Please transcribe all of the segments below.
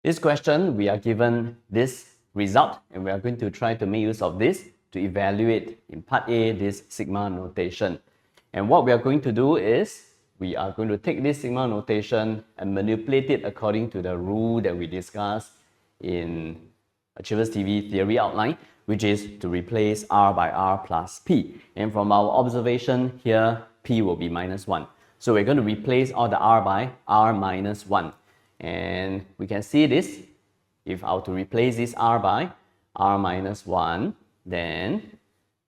This question, we are given this result, and we are going to try to make use of this to evaluate in part A this sigma notation. And what we are going to do is we are going to take this sigma notation and manipulate it according to the rule that we discussed in Achevas TV theory outline, which is to replace R by R plus P. And from our observation here, P will be minus 1. So we're going to replace all the R by R minus 1. And we can see this. If I were to replace this R by R minus 1, then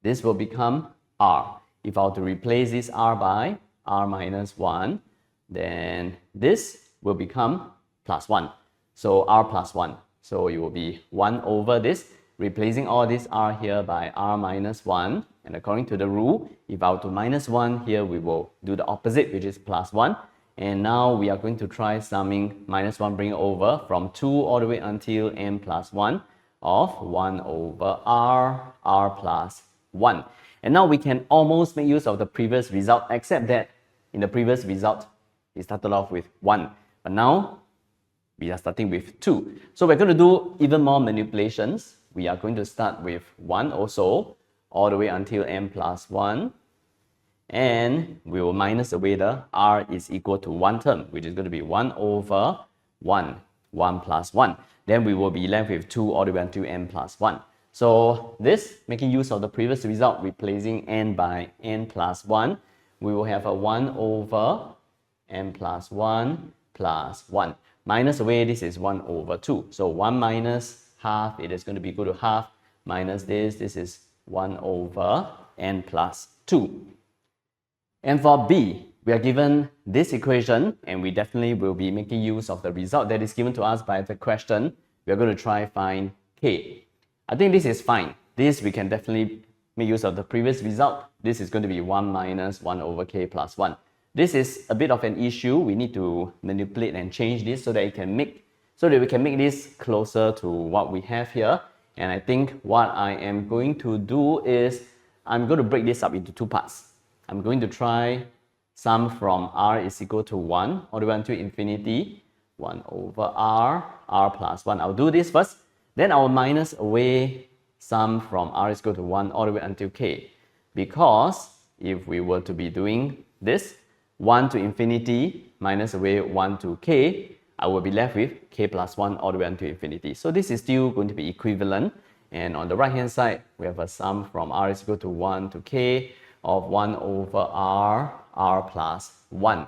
this will become R. If I were to replace this R by R minus 1, then this will become plus 1. So R plus 1. So it will be 1 over this, replacing all this R here by R minus 1. And according to the rule, if I were to minus 1 here, we will do the opposite, which is plus 1. And now we are going to try summing minus 1, bring it over from 2 all the way until n plus 1 of 1 over R, R plus 1. And now we can almost make use of the previous result, except that in the previous result, it started off with 1. But now, we are starting with 2. So we're going to do even more manipulations. We are going to start with 1 also, all the way until n plus 1. And we will minus away the R is equal to 1 term, which is going to be 1 over 1, 1 plus 1. Then we will be left with 2 all the way until n plus 1. So this, making use of the previous result, replacing n by n plus 1, we will have a 1 over n plus 1 plus 1. Minus away, this is 1 over 2. So 1 minus half, it is going to be equal to half. Minus this is 1 over n plus 2. And for B, we are given this equation, and we definitely will be making use of the result that is given to us by the question. We are going to try find K. I think this is fine. This we can definitely make use of the previous result. This is going to be 1 minus 1 over K plus 1. This is a bit of an issue. We need to manipulate and change this so that we can make this closer to what we have here. And I think what I am going to do is I'm going to break this up into two parts. I'm going to try sum from R is equal to 1 all the way until infinity, 1 over R, R plus 1. I'll do this first. Then I'll minus away sum from R is equal to 1 all the way until K. Because if we were to be doing this, 1 to infinity minus away 1 to K, I will be left with K plus 1 all the way until infinity. So this is still going to be equivalent. And on the right hand side, we have a sum from R is equal to 1 to K of 1 over R, R plus 1.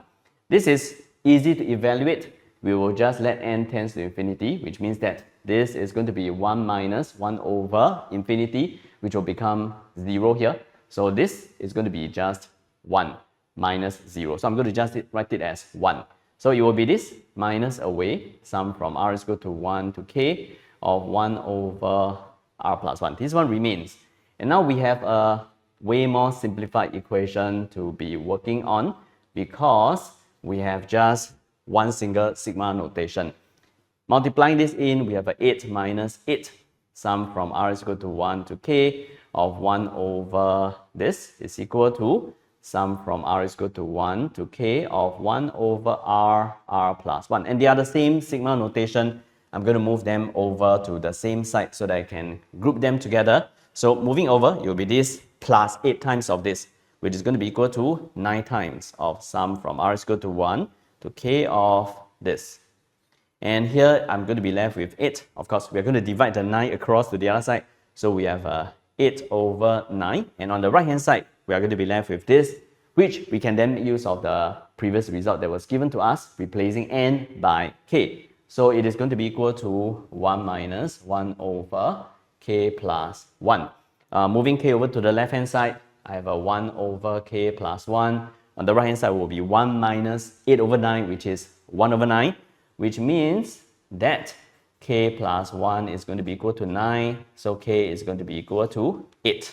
This is easy to evaluate. We will just let n tends to infinity, which means that this is going to be 1 minus 1 over infinity, which will become 0 here. So this is going to be just 1 minus 0. So I'm going to just write it as 1. So it will be this minus away sum from R is equal to 1 to K of 1 over R plus 1. This one remains. And now we have a way more simplified equation to be working on because we have just one single sigma notation. Multiplying this in, we have a 8 minus 8 sum from R is equal to 1 to K of 1 over this is equal to sum from R is equal to 1 to K of 1 over R, R plus 1. And they are the same sigma notation. I'm going to move them over to the same side so that I can group them together. So moving over, it will be this plus 8 times of this, which is going to be equal to 9 times of sum from R is equal to 1 to K of this. And here I'm going to be left with 8. Of course, we're going to divide the 9 across to the other side. So we have 8 over 9. And on the right hand side, we are going to be left with this, which we can then make use of the previous result that was given to us, replacing n by K. So it is going to be equal to 1 minus 1 over K plus 1. Moving K over to the left hand side, I have a 1 over K plus 1. On the right hand side will be 1 minus 8 over 9, which is 1 over 9, which means that K plus 1 is going to be equal to 9. So K is going to be equal to 8.